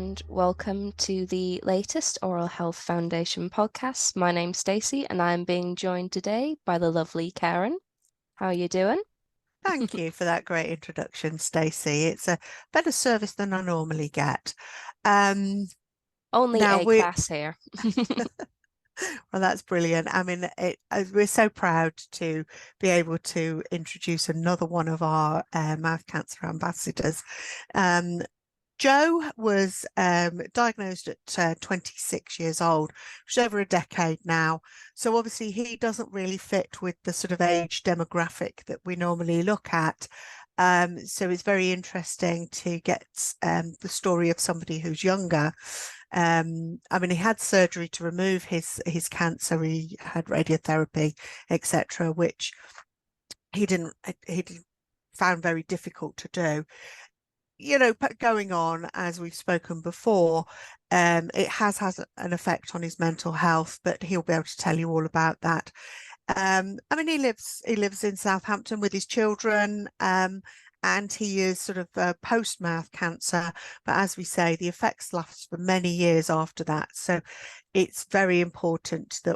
and welcome to the latest Oral Health Foundation podcast. My name's Stacey, and I'm being joined today by the lovely Karen. How are you doing? Thank you for that great introduction, Stacey. It's a better service than I normally get. Um, Only now A we class here. well, that's brilliant. I mean, we're so proud to be able to introduce another one of our mouth cancer ambassadors. Um, Joe was diagnosed at 26 years old, which is over a decade now. So obviously he doesn't really fit with the sort of age demographic that we normally look at. So it's very interesting to get the story of somebody who's younger. I mean, he had surgery to remove his cancer. He had radiotherapy, etc., which he didn't found very difficult to do. Going on, as we've spoken before, it has an effect on his mental health, but he'll be able to tell you all about that. I mean, he lives in Southampton with his children, and he is sort of post-mouth cancer, but as we say, the effects last for many years after that. So it's very important that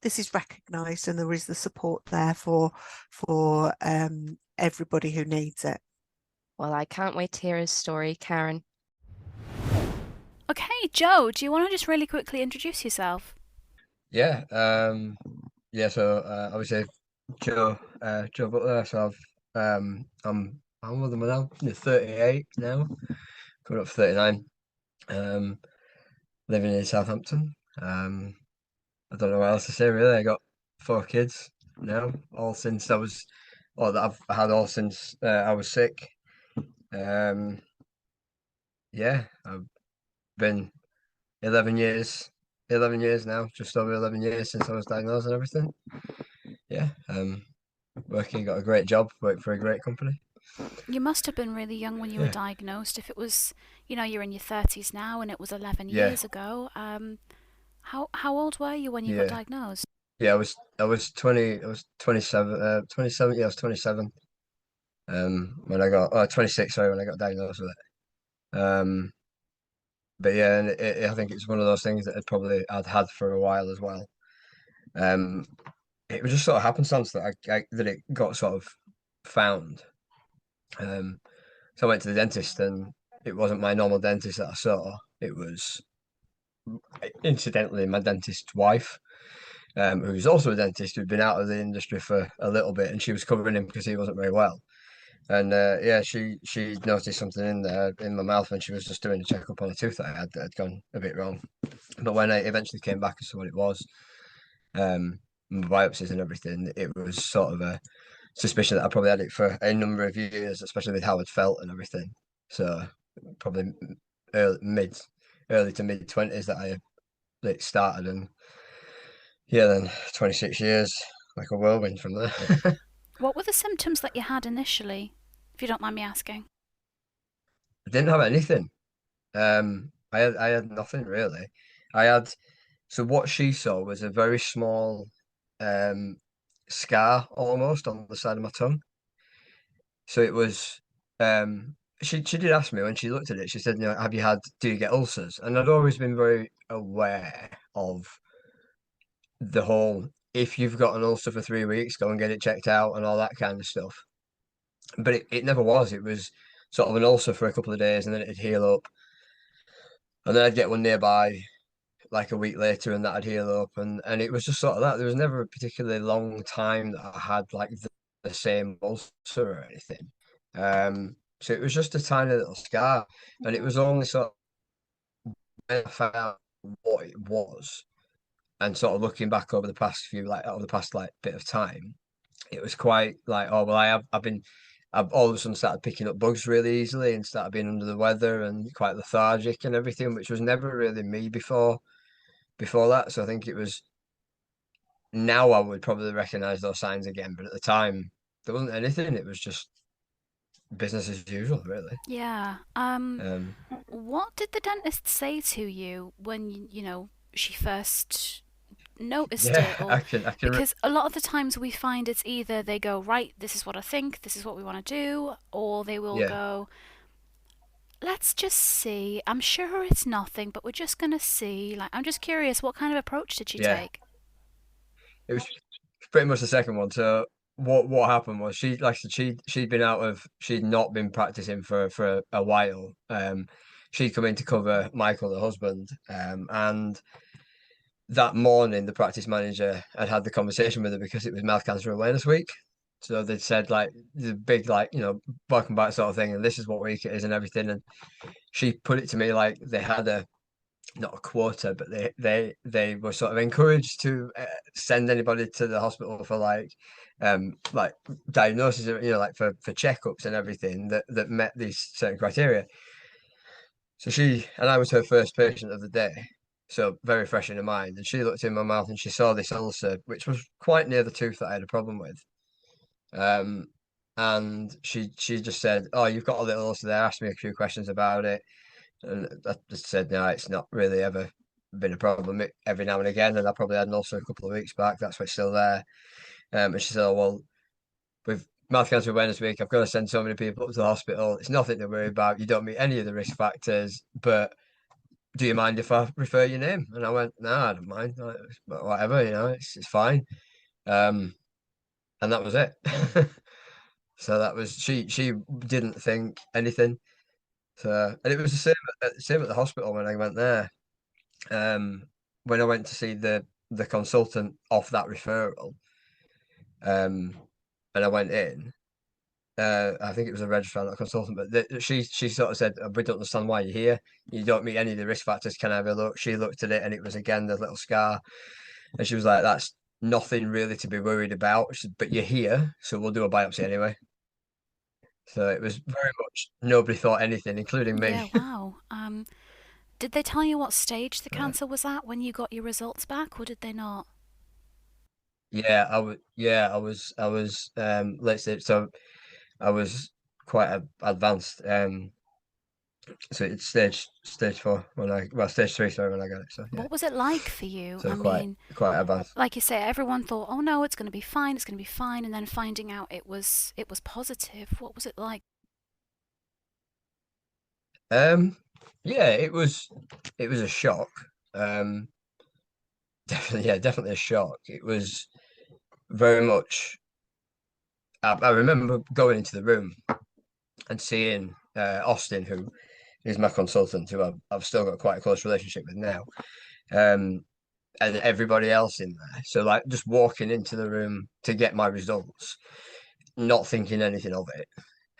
this is recognised and there is the support there for everybody who needs it. Well, I can't wait to hear his story, Karen. Okay, Joe, do you want to just really quickly introduce yourself? Yeah, so obviously Joe Butler. So I'm how old am I now? 38 now, coming up for 39. Um, Living in Southampton. I don't know what else to say really. I got 4 kids now, all since that I've had all since I was sick. Um, yeah, I've been 11 years, 11 years now, just over 11 years since I was diagnosed and everything. Yeah, got a great job, work for a great company. You must have been really young when you were Yeah, diagnosed. If it was, you're in your 30s now and it was 11 yeah, years ago, how old were you when you got yeah, diagnosed? yeah. I was 20. I was 27. 27. Yeah, I was 27. When I got 26. Sorry, when I got diagnosed with it. But yeah, and I think it's one of those things that I'd had for a while as well. Um, it was just sort of happenstance that that it got sort of found. Um, so I went to the dentist, and it wasn't my normal dentist that I saw. It was incidentally my dentist's wife, who's also a dentist who'd been out of the industry for a little bit, and she was covering him because he wasn't very well. And yeah, she noticed something in there in my mouth when she was just doing a checkup on a tooth that I had that had gone a bit wrong. But when I eventually came back as to what it was, my biopsies and everything, it was sort of a suspicion that I probably had it for a number of years, especially with how I'd felt and everything. So probably early to mid 20s that it started, and yeah, then 26 years like a whirlwind from there. What were the symptoms that you had initially, if you don't mind me asking? I didn't have anything. I had nothing really. I had so what she saw was a very small um scar almost on the side of my tongue. So it was she did ask me when she looked at it, she said, have you had do you get ulcers? And I'd always been very aware of the whole if you've got an ulcer for 3 weeks, go and get it checked out and all that kind of stuff. But it never was. It was sort of an ulcer for a couple of days and then it'd heal up. And then I'd get one nearby like a week later and that'd heal up and it was just sort of that. There was never a particularly long time that I had like the same ulcer or anything. So it was just a tiny little scar. And it was only sort of when I found out what it was and sort of looking back over the past like bit of time, it was quite like, oh well, I've all of a sudden started picking up bugs really easily and started being under the weather and quite lethargic and everything, which was never really me before that. So I think it was now I would probably recognize those signs again, but at the time there wasn't anything. It was just business as usual, really. Yeah. Um, What did the dentist say to you when, she first noticed yeah, it? Or I can, because a lot of the times we find it's either they go, right, this is what I think, this is what we want to do, or they will yeah, go, let's just see. I'm sure it's nothing, but we're just gonna see. Like, I'm just curious, what kind of approach did she Yeah, take? it was pretty much the second one. So what happened was she, like I said, she'd not been practicing for a while. She'd come in to cover Michael, the husband, and that morning the practice manager had the conversation with her because it was Mouth Cancer Awareness Week. So they'd said like the big like welcome back sort of thing, and this is what week it is and everything. And she put it to me like they had a not a quota, but they were sort of encouraged to send anybody to the hospital for like diagnosis, like for checkups and everything that met these certain criteria. So she and I was her first patient of the day, so very fresh in her mind. And she looked in my mouth and she saw this ulcer, which was quite near the tooth that I had a problem with. Um, and she just said, "Oh, you've got a little ulcer there." Asked me a few questions about it, and I just said, "No, it's not really ever been a problem. Every now and again, and I probably had an ulcer a couple of weeks back. That's why it's still there." And she said, "Oh well, with Mouth Cancer Awareness Week, I've got to send so many people up to the hospital. It's nothing to worry about. You don't meet any of the risk factors, but do you mind if I refer your name?" And I went, "No, I don't mind. Like, whatever, it's fine." Um, and that was it. So that was she didn't think anything. So and it was the same at the hospital when I went there. Um, when I went to see the consultant off that referral, um, and I went in. I think it was a registrar, not a consultant, but she sort of said, "We don't understand why you're here. You don't meet any of the risk factors. Can I have a look?" She looked at it, and it was again the little scar, and she was like, "That's nothing really to be worried about. She said, but you're here, so we'll do a biopsy anyway." So it was very much nobody thought anything, including Yeah, me. wow. Did they tell you what stage the cancer was at when you got your results back, or did they not? Yeah, I was. Yeah, I was. I was. Let's say so. I was quite advanced. So it's stage four when stage three, sorry, when I got it. So yeah, What was it like for you? I so mean, quite advanced. like you say, everyone thought, "Oh no, it's going to be fine. It's going to be fine," and then finding out it was positive. What was it like? Um, yeah, it was a shock. Um, definitely, yeah, definitely a shock. It was very much. I remember going into the room and seeing Austin, who is my consultant, who I've still got quite a close relationship with now. Um, and everybody else in there. So like just walking into the room to get my results, not thinking anything of it,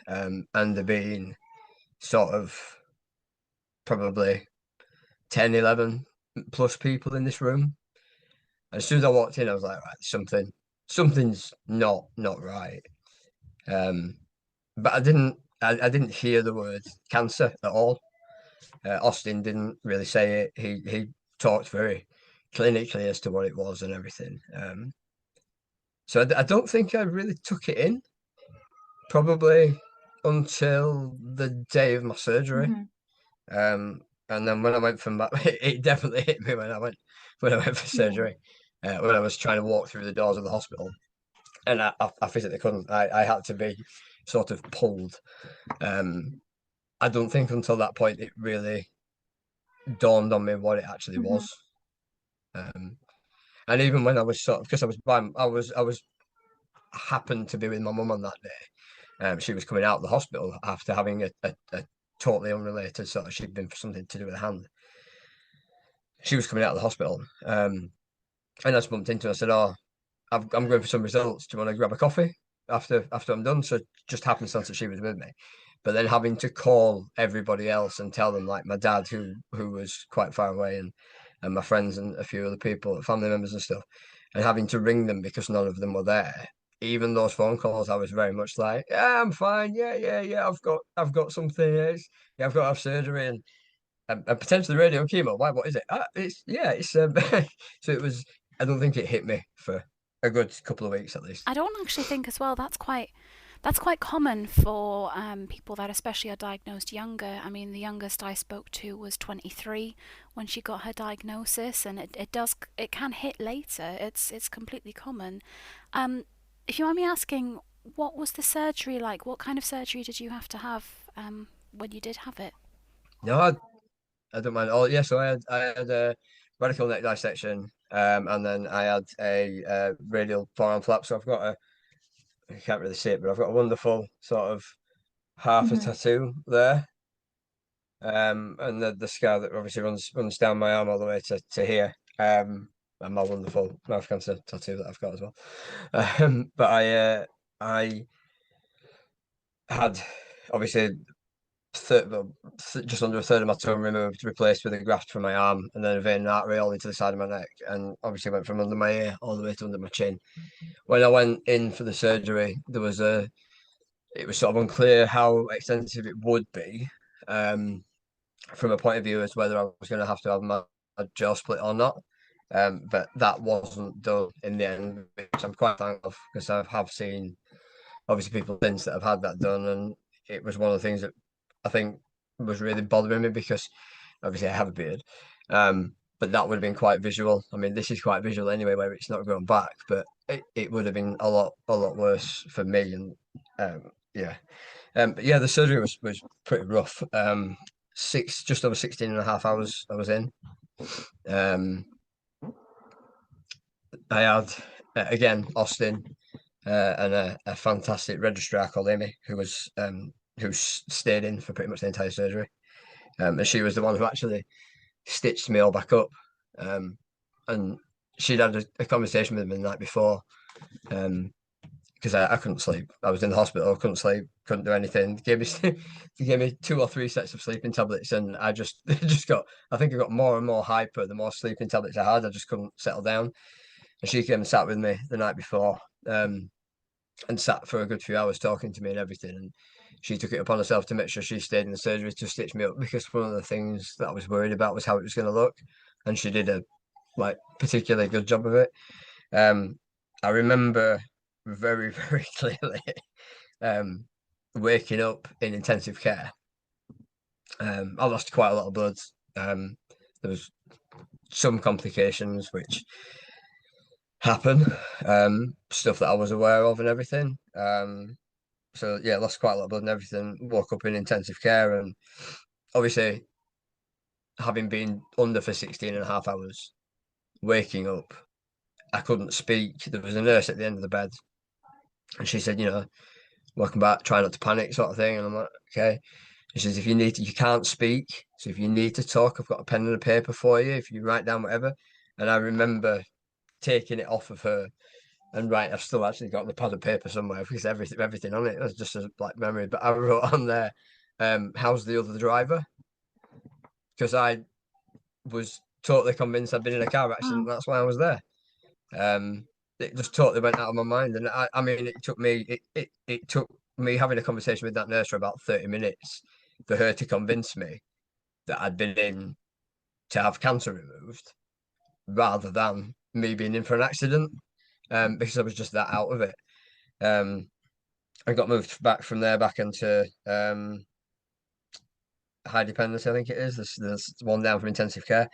and there being sort of probably 10, 11 plus people in this room. As soon as I walked in, I was like, right, something's not right. Um, but I didn't hear the word cancer at all. Austin didn't really say it. He talked very clinically as to what it was and everything. So I don't think I really took it in probably until the day of my surgery. Mhm. And then when I went from that, it definitely hit me when I went for Yeah. surgery. When I was trying to walk through the doors of the hospital, and I physically couldn't. I had to be sort of pulled. Um, I don't think until that point it really dawned on me what it actually Mhm. was. Um, and even when I was sort of because I was happened to be with my mum on that day. She was coming out of the hospital after having a totally unrelated sort of she'd been for something to do with a hand. She was coming out of the hospital, and I just bumped into her. I said, "Oh, I'm going for some results. Do you want to grab a coffee after I'm done?" So just happenstance that she was with me, but then having to call everybody else and tell them, like my dad, who was quite far away, and my friends and a few other people, family members and stuff, and having to ring them because none of them were there. Even those phone calls, I was very much like, "Yeah, I'm fine. Yeah, yeah, yeah. I've got something. Yeah, I've got to have surgery and potentially radio chemo. Why? What is it? It's yeah. It's so it was. I don't think it hit me for a good couple of weeks at least. I don't actually think as well that's quite common for people that especially are diagnosed younger. I mean, the youngest I spoke to was 23 when she got her diagnosis, and it can hit later. It's completely common. Um, if you mind me asking, what was the surgery like? What kind of surgery did you have to have when you did have it? No, I don't mind. Oh yeah, so I had a radical neck dissection, and then I had a radial forearm flap. So I've got a you can't really see it, but I've got a wonderful sort of half a Hmm. tattoo there. And the scar that obviously runs down my arm all the way to here. And my wonderful mouth cancer tattoo that I've got as well. But I had obviously just under a third of my tongue removed, replaced with a graft from my arm, and then a vein and artery all into the side of my neck, and obviously went from under my ear all the way to under my chin. When I went in for the surgery, it was sort of unclear how extensive it would be. From a point of view as whether I was going to have to have my jaw split or not. But that wasn't done in the end, which I'm quite thankful because I have seen obviously people since that have had that done, and it was one of the things that I think was really bothering me because obviously I have a beard. But that would have been quite visual. I mean, this is quite visual anyway, where it's not going back, but it would have been a lot worse for me. And yeah, but yeah, the surgery was pretty rough. Just over 16 and a half hours I was in. Um, I had again Austin and a fantastic registrar called Amy who stayed in for pretty much the entire surgery. And she was the one who actually stitched me all back up. And she'd had a conversation with me the night before. Because I couldn't sleep. I was in the hospital, couldn't sleep, couldn't do anything. They gave me 2 or 3 sets of sleeping tablets, and I just just got. I think I got more and more hyper the more sleeping tablets I had. I just couldn't settle down. And she came and sat with me the night before, and sat for a good few hours talking to me and everything. And she took it upon herself to make sure she stayed in the surgery to stitch me up because one of the things that I was worried about was how it was going to look, and she did a particularly good job of it. Um, I remember very, very clearly um, waking up in intensive care. I lost quite a lot of blood. There was some complications which happen, stuff that I was aware of and everything. So yeah, lost quite a lot of blood and everything. Woke up in intensive care, and obviously having been under for 16 and a half hours, waking up, I couldn't speak. There was a nurse at the end of the bed, and she said, welcome back, try not to panic, sort of thing. And I'm like, okay. She says, if you need to, you can't speak. So if you need to talk, I've got a pen and a paper for you. If you write down whatever. And I remember taking it off of her and I've still actually got the pad of paper somewhere because everything on it was just a black memory. But I wrote on there, how's the other driver? Because I was totally convinced I'd been in a car accident. Oh. That's why I was there. It just totally went out of my mind. And I mean, it took me having a conversation with that nurse for about 30 minutes for her to convince me that I'd been in to have cancer removed rather than me being in for an accident, because I was just that out of it. I got moved back from there back into high dependency, I think it is. There's one down from intensive care.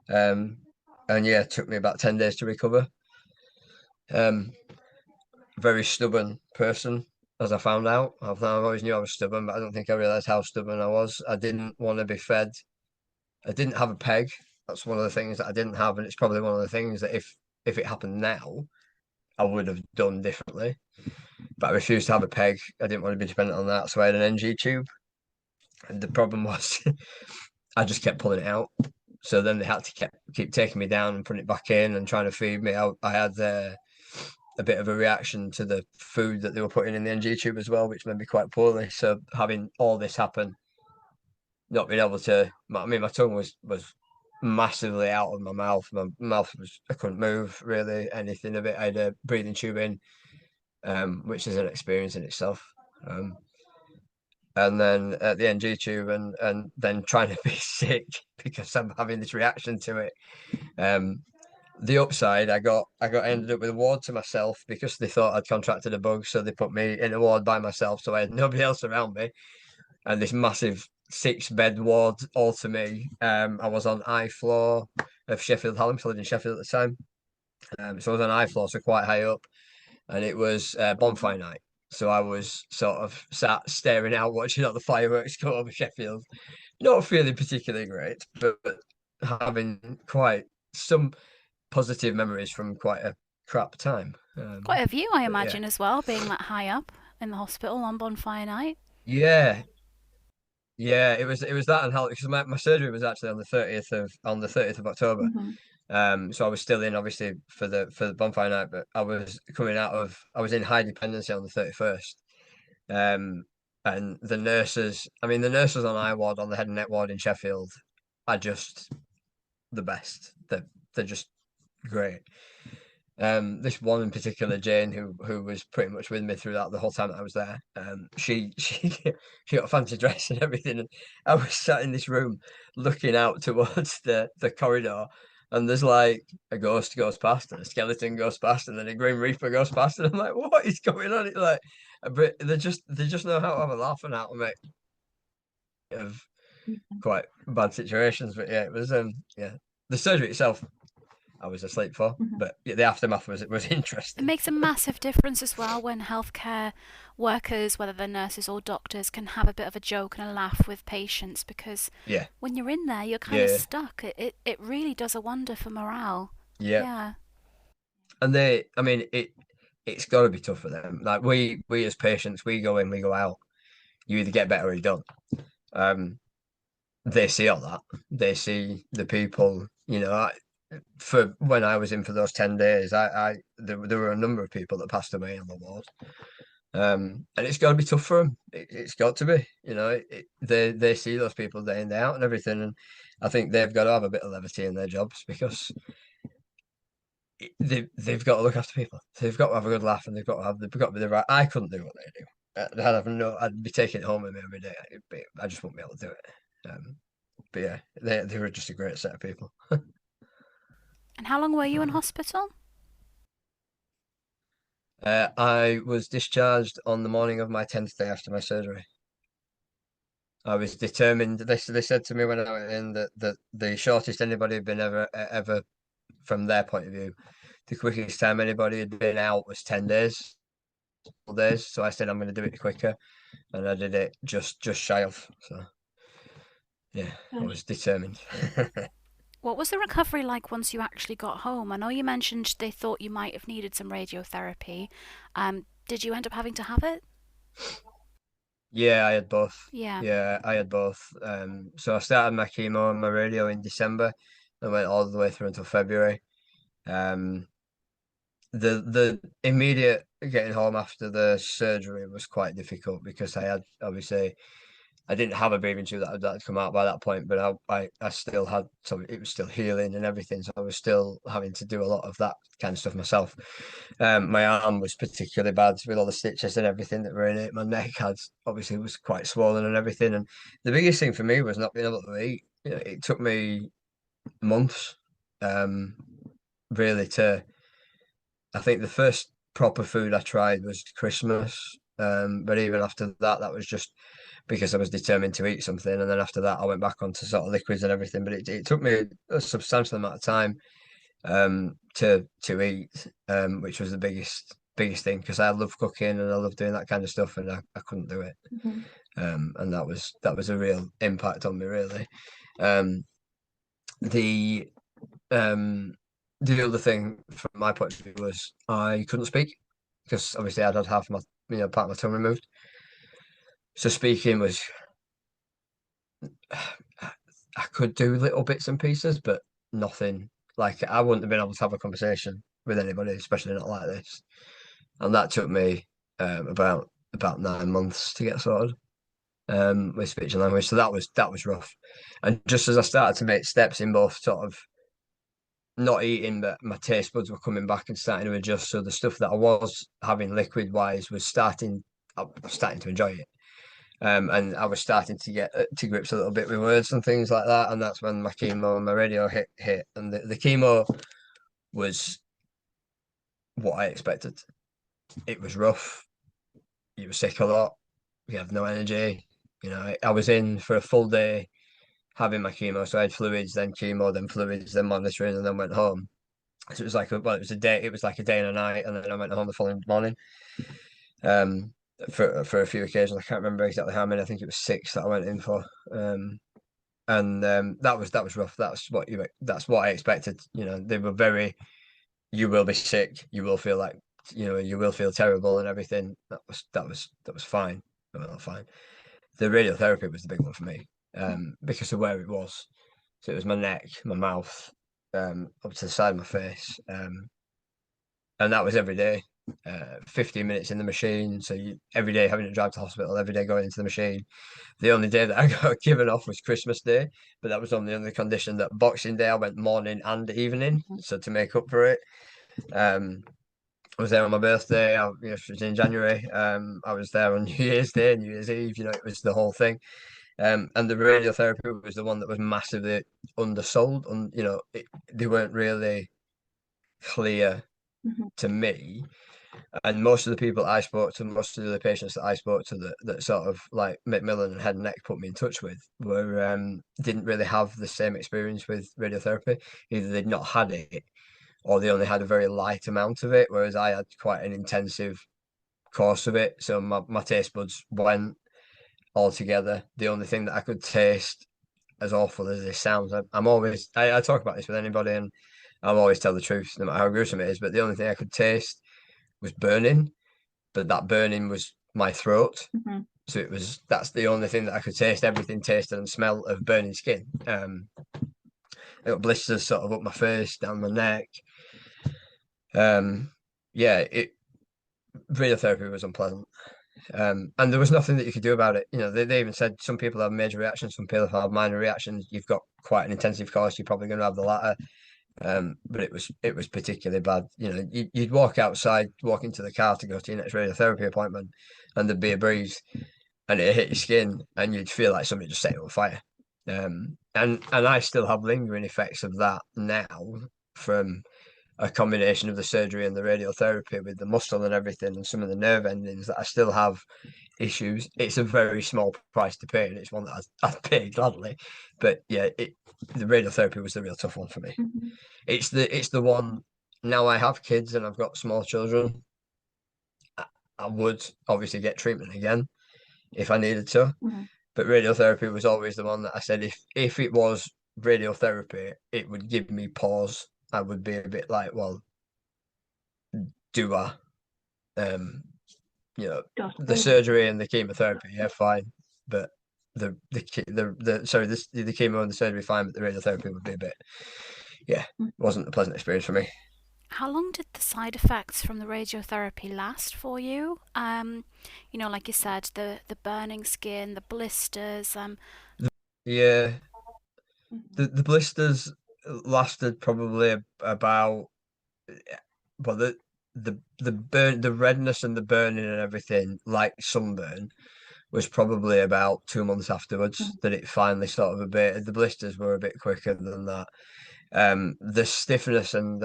Um, and yeah, it took me about 10 days to recover. Very stubborn person, as I found out. I always knew I was stubborn, but I don't think I realized how stubborn I was. I didn't want to be fed. I didn't have a peg. That's one of the things that I didn't have, and it's probably one of the things that if it happened now, I would have done differently. But I refused to have a peg. I didn't want to be dependent on that, so I had an NG tube. And the problem was, I just kept pulling it out. So then they had to keep taking me down and putting it back in and trying to feed me. I had a bit of a reaction to the food that they were putting in the NG tube as well, which made me quite poorly. So having all this happen, not being able to, I mean, my tongue was massively out of my mouth. My mouth was, I couldn't move really anything of it. I had a breathing tube in, which is an experience in itself. And then at the NG tube and then trying to be sick because I'm having this reaction to it. The upside, I ended up with a ward to myself because they thought I'd contracted a bug, so they put me in a ward by myself, so I had nobody else around me, and this massive 6-bed ward all to me. I was on I floor of Sheffield Hallam, so I lived in Sheffield at the time. So I was on I floor, so quite high up, and it was bonfire night. So I was sort of sat staring out, watching all the fireworks go over Sheffield, not feeling particularly great, but having quite some positive memories from quite a crap time. Quite a view, I But yeah, imagine, as well, being that high up in the hospital on bonfire night. yeah, yeah. It was that and how because my surgery was actually on the 30th of October. Mhm. So I was still in obviously for the bonfire night, but I was in high dependency on the 31st. Um, and the nurses on I ward on the head and neck ward in Sheffield are just the best. They're just great. This one in particular, Jane, who was pretty much with me throughout the whole time that I was there. She got a fancy dress and everything, and I was sat in this room looking out towards the corridor, and there's like a ghost goes past, and a skeleton goes past, and then a Grim Reaper goes past, and I'm like, what is going on? It's like, but they just know how to have a laugh and how to make of quite bad situations. But yeah, it was yeah, the surgery itself I was asleep for, Mhm. but the aftermath was It interesting. makes a massive difference as well when healthcare workers, whether they're nurses or doctors, can have a bit of a joke and a laugh with patients because Yeah, when you're in there, you're kind of yeah, stuck. It really does a wonder for morale. yeah. Yeah. And I mean, it's got to be tough for them. Like we as patients, we go in, we go out. You either get better or you don't. Um, they see all that. They see the people. For when I was in for those 10 days, there were a number of people that passed away on the ward. And it's got to be tough for them. It's got to be. They see those people day in day out and everything, and I think they've got to have a bit of levity in their jobs because they've got to look after people. They've got to have a good laugh, and they've got to be the right. I couldn't do what they do. I'd be taking it home with me every day. I just wouldn't be able to do it. But yeah, they were just a great set of people. And how long were you in hospital? I was discharged on the morning of my 10th day after my surgery. I was determined. They said to me when I went in that the shortest anybody had been ever from their point of view, the quickest time anybody had been out was 10 days. Days. So I said I'm going to do it quicker, and I did it just shy of. So yeah, I Gosh. was determined. What was the recovery like once you actually got home? I know you mentioned they thought you might have needed some radiotherapy. Did you end up having to have it? Yeah, I had both. Yeah. Yeah, I had both. So I started my chemo and my radio in December. I went all the way through until February. Um, the immediate getting home after the surgery was quite difficult because I didn't have a breathing tube that had come out by that point, but I still had, so it was still healing and everything, so I was still having to do a lot of that kind of stuff myself. My arm was particularly bad with all the stitches and everything that were in it. My neck had obviously was quite swollen and everything, and the biggest thing for me was not being able to eat. It took me months, really to. I think the first proper food I tried was Christmas. But even after that, that was just because I was determined to eat something. And then after that, I went back onto sort of liquids and everything. But it took me a substantial amount of time to eat, which was the biggest thing because I love cooking and I love doing that kind of stuff, and I couldn't do it. Mhm. And that was a real impact on me, really. Um, the um, the other thing from my point of view was I couldn't speak because obviously I'd had half my part of my tongue removed. So speaking was I could do little bits and pieces, but nothing like I wouldn't have been able to have a conversation with anybody, especially not like this. And that took me about 9 months to get sorted with speech and language. So that was rough. And just as I started to make steps in both sort of not eating, but my taste buds were coming back and starting to adjust. So the stuff that I was having liquid wise I was starting to enjoy it. And I was starting to get to grips a little bit with words and things like that. And that's when my chemo and my radio hit. And the chemo was what I expected. It was rough. You were sick a lot. You had no energy. I was in for a full day having my chemo. So I had fluids, then chemo, then fluids, then monitoring, and then went home. So it was like it was a day. It was like a day and a night, and then I went home the following morning. for a few occasions. I can't remember exactly how many. I think it was 6 that I went in for. And that was rough. That's what I expected. You know, they were very. You will be sick. You will feel like you will feel terrible and everything. That was fine. Well, fine. The radiotherapy was the big one for me, because of where it was. So it was my neck, my mouth, up to the side of my face, and that was every day. 15 minutes in the machine. So every day having to drive to hospital, every day going into the machine. The only day that I got given off was Christmas Day, but that was only on the condition that Boxing Day I went morning and evening. So to make up for it, I was there on my birthday. It was in January. I was there on New Year's Day, New Year's Eve. It was the whole thing. And the radiotherapy was the one that was massively undersold. And they weren't really clear to me. And most of the people I spoke to, most of the patients that I spoke to that sort of like Macmillan and Head and Neck put me in touch with were didn't really have the same experience with radiotherapy. Either they'd not had it or they only had a very light amount of it, whereas I had quite an intensive course of it. So my taste buds went altogether. The only thing that I could taste, as awful as this sounds, I talk about this with anybody and I'll always tell the truth, no matter how gruesome it is. But the only thing I could taste was burning, but that burning was my throat. So that's the only thing that I could taste. Everything tasted and smelled of burning skin. I got blisters sort of up my face, down my neck. Radiotherapy was unpleasant. And there was nothing that you could do about it. They even said some people have major reactions, some people have minor reactions. You've got quite an intensive course, you're probably going to have the latter. But it was particularly bad. You'd walk outside, walk into the car to go to your next radiotherapy appointment, and there'd be a breeze, and it hit your skin, and you'd feel like somebody just set you on fire. And I still have lingering effects of that now from a combination of the surgery and the radiotherapy with the muscle and everything, and some of the nerve endings that I still have issues. It's a very small price to pay, and it's one that I'd pay gladly. But yeah, the radiotherapy was the real tough one for me. It's the one. Now I have kids and I've got small children. I would obviously get treatment again if I needed to, but radiotherapy was always the one that I said if it was radiotherapy, it would give me pause. I would be a bit like, well, do I? The surgery and the chemotherapy, yeah, fine, but the chemo and the surgery fine, but the radiotherapy would be a bit, yeah, wasn't a pleasant experience for me. How long did the side effects from the radiotherapy last for you? Like you said, the burning skin, the blisters. Yeah, the blisters lasted probably about, well, the redness and the burning and everything, like sunburn, was probably about 2 months afterwards that it finally sort of abated. The blisters were a bit quicker than that. The stiffness and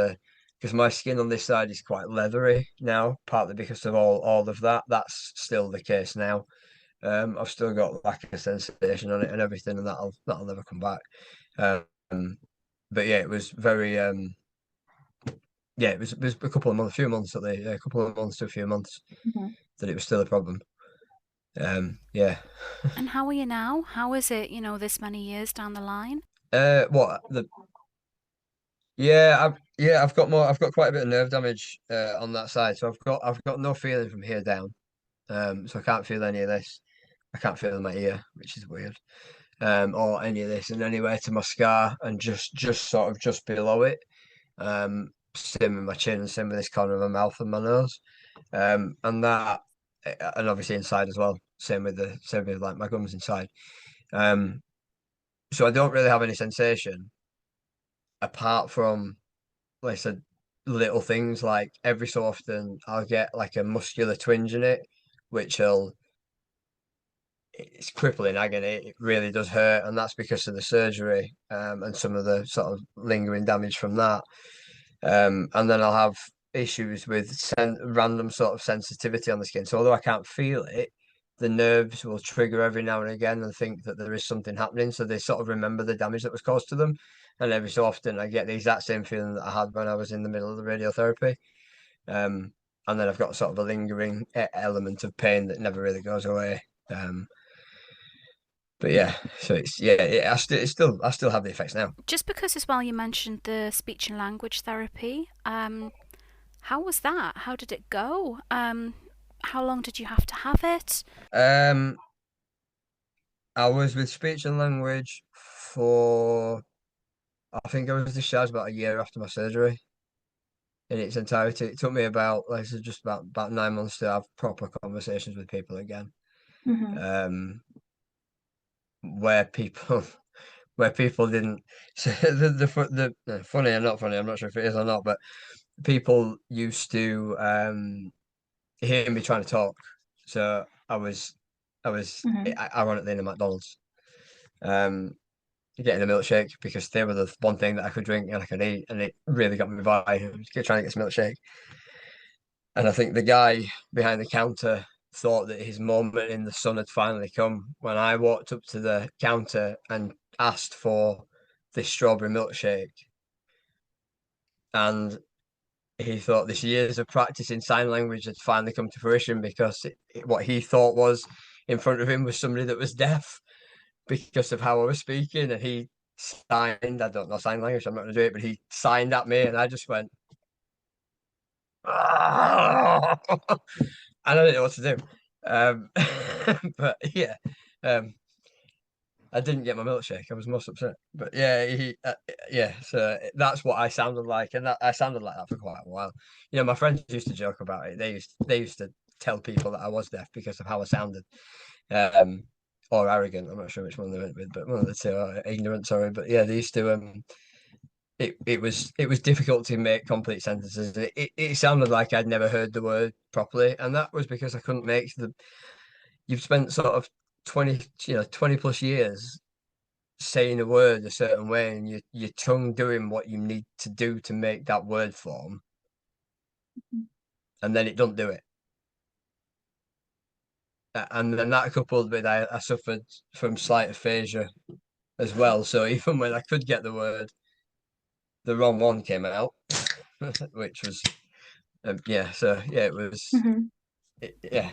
because my skin on this side is quite leathery now, partly because of all of that. That's still the case now. I've still got like a sensation on it and everything, and that'll never come back. But yeah, it was very it was a couple of months, a couple of months to a few months that it was still a problem. Yeah. And how are you now? How is it, this many years down the line? What the I've got more. I've got quite a bit of nerve damage on that side, so I've got no feeling from here down. So I can't feel any of this. I can't feel my ear, which is weird. Or any of this, and anywhere to my scar, and just sort of just below it. Same with my chin, same with this corner of my mouth and my nose. And that, and obviously inside as well. Same with like my gums inside. So I don't really have any sensation apart from, like I said, little things like every so often I'll get like a muscular twinge in it, which it's crippling agony. It really does hurt, and that's because of the surgery and some of the sort of lingering damage from that. And then I'll have issues with random sort of sensitivity on the skin. So although I can't feel it, the nerves will trigger every now and again and think that there is something happening. So they sort of remember the damage that was caused to them. And every so often I get the exact same feeling that I had when I was in the middle of the radiotherapy. and then I've got sort of a lingering element of pain that never really goes away. But yeah, so I still have the effects now. Just because as well you mentioned the speech and language therapy, how was that? How did it go? How long did you have to have it? Um, I was with speech and language for, I think I was discharged about a year after my surgery in its entirety. It took me about, like I said, just about 9 months to have proper conversations with people again. Hmm. Um, where people where people didn't so the funny or not funny, I'm not sure if it is or not, but people used to hear me trying to talk. So I was Hmm. ironically in a McDonald's um getting a milkshake because they were the one thing that I could drink and I could eat, and it really got me by trying to get some milkshake. And I think the guy behind the counter thought that his moment in the sun had finally come when I walked up to the counter and asked for this strawberry milkshake. And he thought this years of practice in sign language had finally come to fruition because what he thought was in front of him was somebody that was deaf because of how I was speaking. And he signed, I don't know sign language, I'm not going to do it, but he signed at me and I just went, "Ah!" and I didn't know what to do. But yeah, um, I didn't get my milkshake. I was most upset. But yeah, yeah. So that's what I sounded like, and I sounded like that for quite a while. You know, my friends used to joke about it. They used to tell people that I was deaf because of how I sounded, um, or arrogant. I'm not sure which one they went with, but one of the two, or ignorant. Sorry, but yeah, they used to. It was difficult to make complete sentences. It sounded like I'd never heard the word properly, and that was because I couldn't make the. You've spent sort of 20 plus years saying a word a certain way, and your tongue doing what you need to do to make that word form, and then it don't do it. And then that coupled with I suffered from slight aphasia as well. So even when I could get the word, the wrong one came out, which was yeah. So yeah, it was Hmm. yeah.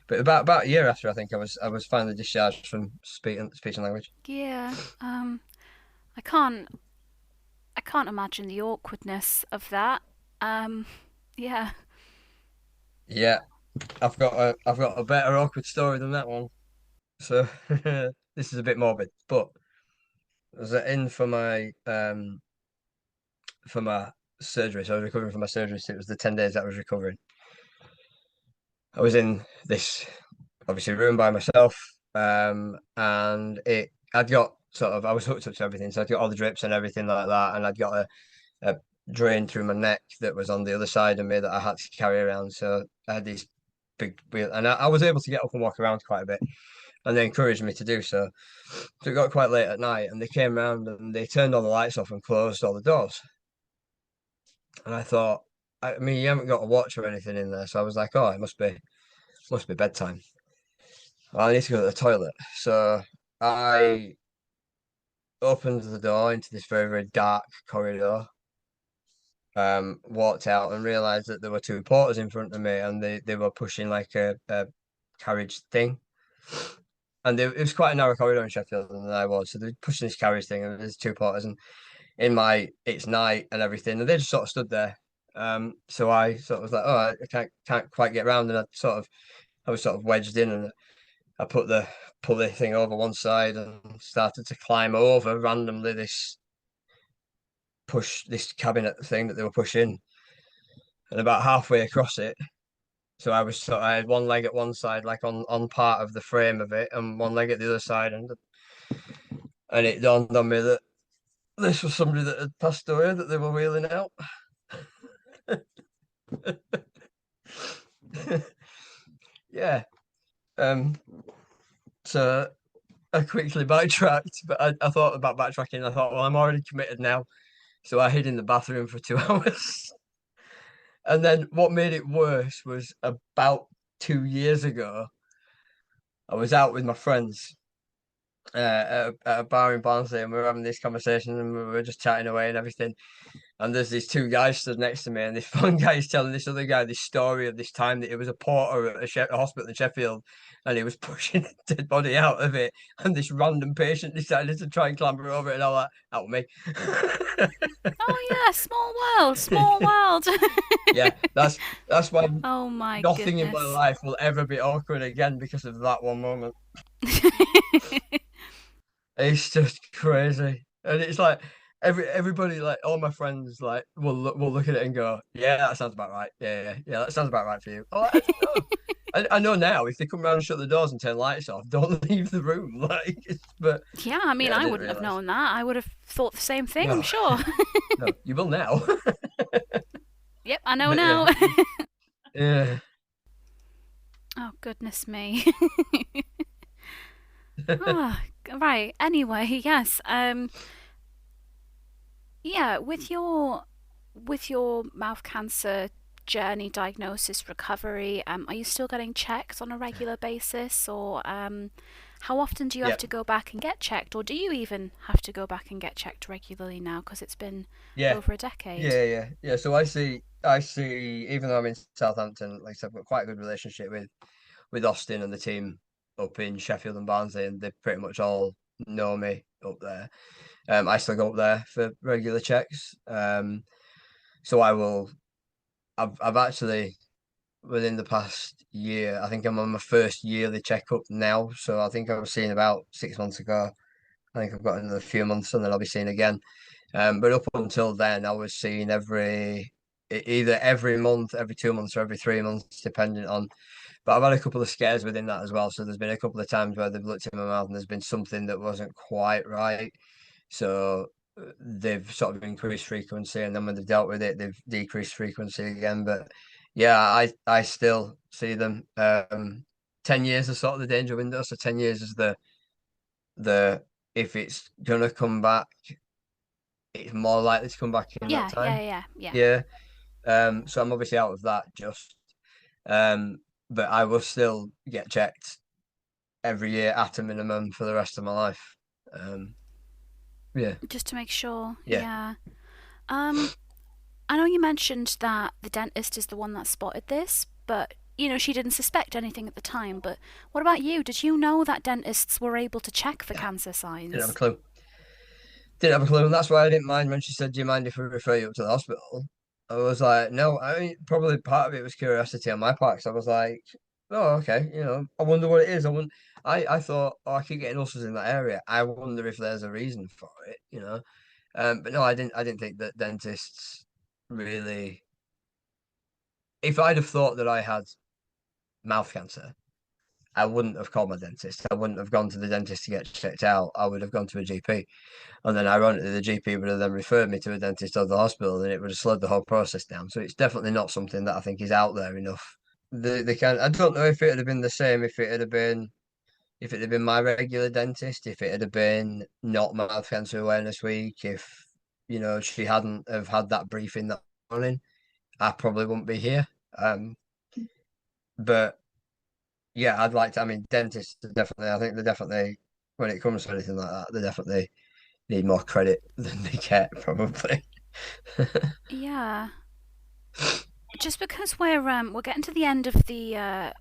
But about a year after, I think I was finally discharged from speech and language. Yeah, I can't I can't imagine the awkwardness of that. Um, yeah. Yeah, I've got a better awkward story than that one. So this is a bit morbid, but I was in for my surgery. So I was recovering from my surgery. So it was the 10 days that I was recovering. I was in this obviously room by myself, and I'd got sort of I was hooked up to everything, so I'd got all the drips and everything like that, and I'd got a drain through my neck that was on the other side of me that I had to carry around. So I had these big wheel, and I was able to get up and walk around quite a bit, and they encouraged me to do so. So it got quite late at night, and they came around and they turned all the lights off and closed all the doors. And I thought, I mean, you haven't got a watch or anything in there, so I was like, oh, it must be bedtime. Well, I need to go to the toilet. So I opened the door into this very, very dark corridor, walked out and realized that there were two porters in front of me and they were pushing like a carriage thing. And it was quite a narrow corridor in Sheffield than I was. So they're pushing this carriage thing and there's two porters and it's night and everything. And they just sort of stood there. So I sort of was like, oh, I can't quite get around. And I was sort of wedged in and I put the pulley thing over one side and started to climb over randomly this cabinet thing that they were pushing. And about halfway across it, so I had one leg at one side, like on part of the frame of it, and one leg at the other side, and it dawned on me that this was somebody that had passed away that they were wheeling out. Yeah. Um. So I quickly backtracked, but I thought about backtracking. I thought, well, I'm already committed now, so I hid in the bathroom for 2 hours. And then what made it worse was about 2 years ago, I was out with my friends at a bar in Barnsley, and we were having this conversation, and we were just chatting away and everything. And there's these two guys stood next to me, and this one guy is telling this other guy this story of this time that he was a porter at a hospital in Sheffield, and he was pushing a dead body out of it, and this random patient decided to try and clamber over it, and I'm like, that was me. Oh yeah, small world, small world. Yeah, that's why Oh my nothing in my goodness. life will ever be awkward again because of that one moment. It's just crazy, and it's like everybody, like all my friends, like will look at it and go, "Yeah, that sounds about right. Yeah, that sounds about right for you." Oh, I don't know. I know now if they come around and shut the doors and turn lights off, don't leave the room. Like, but Yeah, I mean, yeah, I I didn't wouldn't have realize. known that. I would have thought the same thing, I'm No, sure. no, you will now. Yep, I know But yeah, now. yeah. Oh, goodness me. Ah, right. Anyway, yes. Yeah, with your mouth cancer journey, diagnosis, recovery, are you still getting checked on a regular basis, or how often do you have Yeah, to go back and get checked, or do you even have to go back and get checked regularly now because it's been yeah, over a decade? yeah. So I see. Even though I'm in Southampton, like I said, I've got quite a good relationship with Austin and the team up in Sheffield and Barnsley, and they pretty much all know me up there. I still go up there for regular checks. So I will. I've actually within the past year, I think I'm on my first yearly checkup now. So I think I was seeing about 6 months ago. I think I've got another few months, and then I'll be seeing again. But up until then, I was seeing either every month, every 2 months, or every 3 months, depending on. But I've had a couple of scares within that as well. So there's been a couple of times where they've looked in my mouth and there's been something that wasn't quite right. So they've sort of increased frequency, and then when they've dealt with it, they've decreased frequency again. But yeah, I still see them. 10 years is sort of the danger window. So 10 years is the if it's gonna come back, it's more likely to come back in that Yeah, yeah, time. yeah, yeah. Yeah. So I'm obviously out of that just. Um, but I will still get checked every year at a minimum for the rest of my life. Um, yeah, Just to make sure. yeah, Yeah. Um, I know you mentioned that the dentist is the one that spotted this, but she didn't suspect anything at the time. But what about you? Did you know that dentists were able to check for yeah. cancer Didn't have a signs? clue. Didn't have a clue, and that's why I didn't mind when she said, "Do you mind if we refer you up to the hospital?" I was like, "No." I mean, probably part of it was curiosity on my part. 'Cause I was like, "Oh, okay. I wonder what it is. I thought, oh, I keep getting ulcers in that area. I wonder if there's a reason for it. But no, I didn't. I didn't think that dentists really. If I'd have thought that I had mouth cancer, I wouldn't have called my dentist. I wouldn't have gone to the dentist to get checked out. I would have gone to a GP. And then ironically, the GP would have then referred me to a dentist or the hospital, and it would have slowed the whole process down. So it's definitely not something that I think is out there enough. The kind I don't know if it would have been the same if it had been my regular dentist, if it had been not mouth cancer awareness week, if she hadn't have had that briefing that morning, I probably wouldn't be here. But yeah, I'd like to. I mean, dentists are definitely. I think they're definitely when it comes to anything like that, they definitely need more credit than they get, probably. Yeah. Just because we're getting to the end of the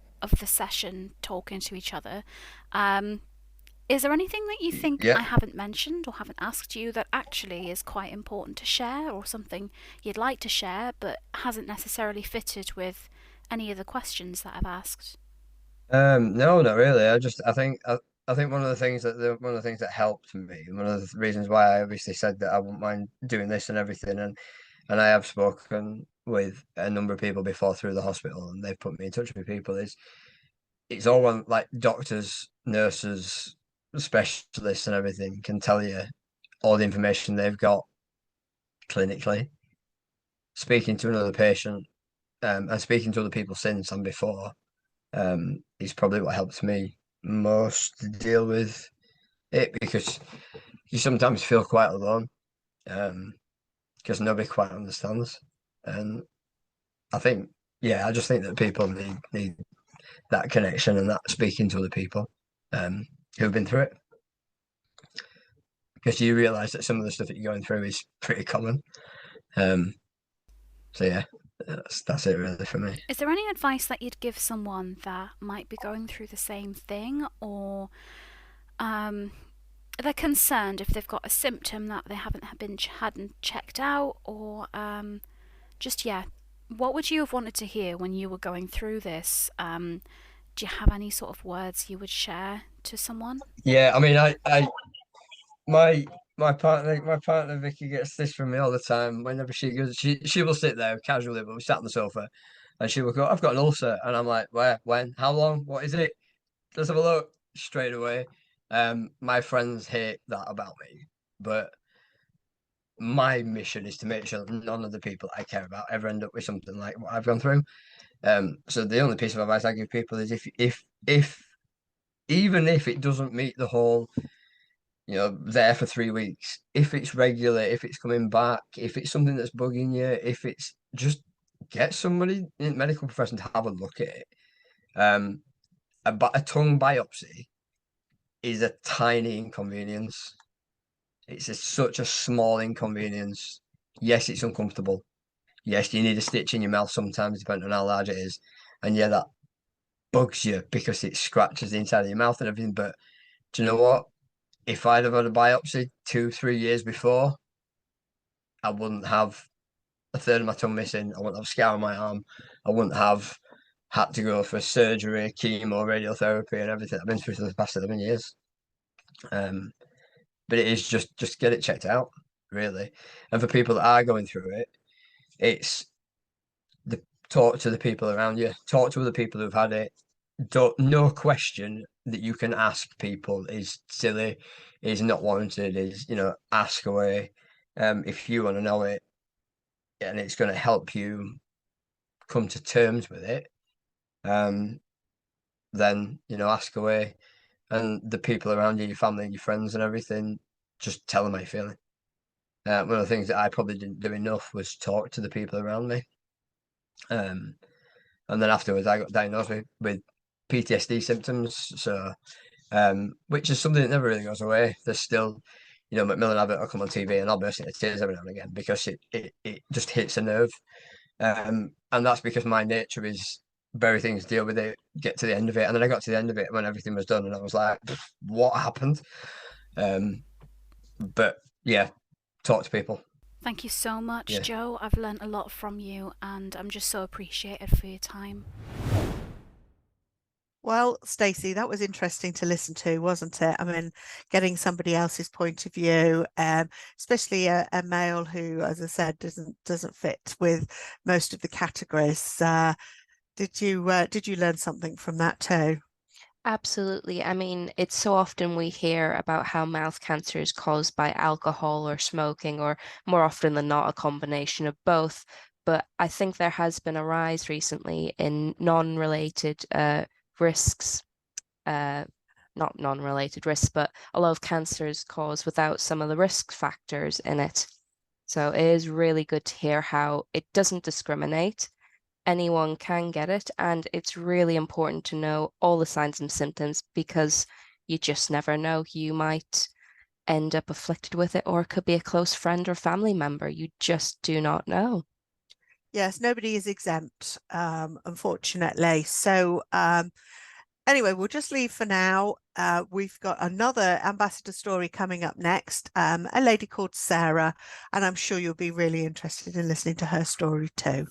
session talking to each other, um, is there anything that you think Yeah. I haven't mentioned or haven't asked you that actually is quite important to share, or something you'd like to share but hasn't necessarily fitted with any of the questions that I've asked? No, not really. I think one of the things that helped me, and one of the reasons why I obviously said that I wouldn't mind doing this and everything, and I have spoken with a number of people before through the hospital, and they've put me in touch with people. Is it's all one like doctors, nurses, specialists, and everything can tell you all the information they've got clinically. Speaking to another patient, and speaking to other people since and before, is probably what helps me most to deal with it because you sometimes feel quite alone, because nobody quite understands. And I think, yeah, I just think that people need that connection and that speaking to other people who've been through it because you realize that some of the stuff that you're going through is pretty common. So yeah, that's it really for me. Is there any advice that you'd give someone that might be going through the same thing, or um, they're concerned if they've got a symptom that they hadn't checked out, or just yeah, what would you have wanted to hear when you were going through this? Do you have any sort of words you would share to someone? Yeah, I mean, my my partner Vicky gets this from me all the time. Whenever she goes, she will sit there casually, but we sat on the sofa, and she will go, "I've got an ulcer," and I'm like, "Where? When? How long? What is it?" Let's have a look straight away. My friends hate that about me, but my mission is to make sure that none of the people I care about ever end up with something like what I've gone through. So the only piece of advice I give people is if even if it doesn't meet the whole, there for 3 weeks, if it's regular, if it's coming back, if it's something that's bugging you, if it's just get somebody in the medical profession to have a look at it. A tongue biopsy is a tiny inconvenience. Such a small inconvenience. Yes, it's uncomfortable. Yes, you need a stitch in your mouth sometimes, depending on how large it is. And yeah, that bugs you because it scratches the inside of your mouth and everything. But do you know what? If I'd have had a biopsy 2, 3 years before, I wouldn't have a third of my tongue missing. I wouldn't have a scar on my arm. I wouldn't have had to go for surgery, chemo, radiotherapy, and everything I've been through for the past 11 years. But it is just get it checked out, really. And for people that are going through it, it's talk to the people around you, talk to other people who've had it. No question that you can ask people is silly, is not warranted, is, ask away. If you want to know it and it's going to help you come to terms with it, then, ask away. And the people around you, your family and your friends and everything, just tell them how you're feeling. One of the things that I probably didn't do enough was talk to the people around me. And then afterwards, I got diagnosed with PTSD symptoms. So, which is something that never really goes away. There's still, Macmillan Abbott will come on TV and I'll burst into tears every now and again because it just hits a nerve. And that's because my nature is bury things, deal with it, get to the end of it. And then I got to the end of it when everything was done, and I was like, what happened? But yeah, talk to people. Thank you so much, Yeah. Joe. I've learnt a lot from you, and I'm just so appreciative for your time. Well, Stacey, that was interesting to listen to, wasn't it? I mean, getting somebody else's point of view, especially a male who, as I said, doesn't fit with most of the categories. Did you learn something from that too? Absolutely. I mean, it's so often we hear about how mouth cancer is caused by alcohol or smoking, or more often than not, a combination of both. But I think there has been a rise recently in non-related risks, not non-related risks, but a lot of cancer is caused without some of the risk factors in it. So it is really good to hear how it doesn't discriminate. Anyone can get it, and it's really important to know all the signs and symptoms because you just never know. You might end up afflicted with it, or it could be a close friend or family member. You just do not know. Yes, nobody is exempt, unfortunately. So anyway, we'll just leave for now. We've got another ambassador story coming up next, a lady called Sarah, and I'm sure you'll be really interested in listening to her story too.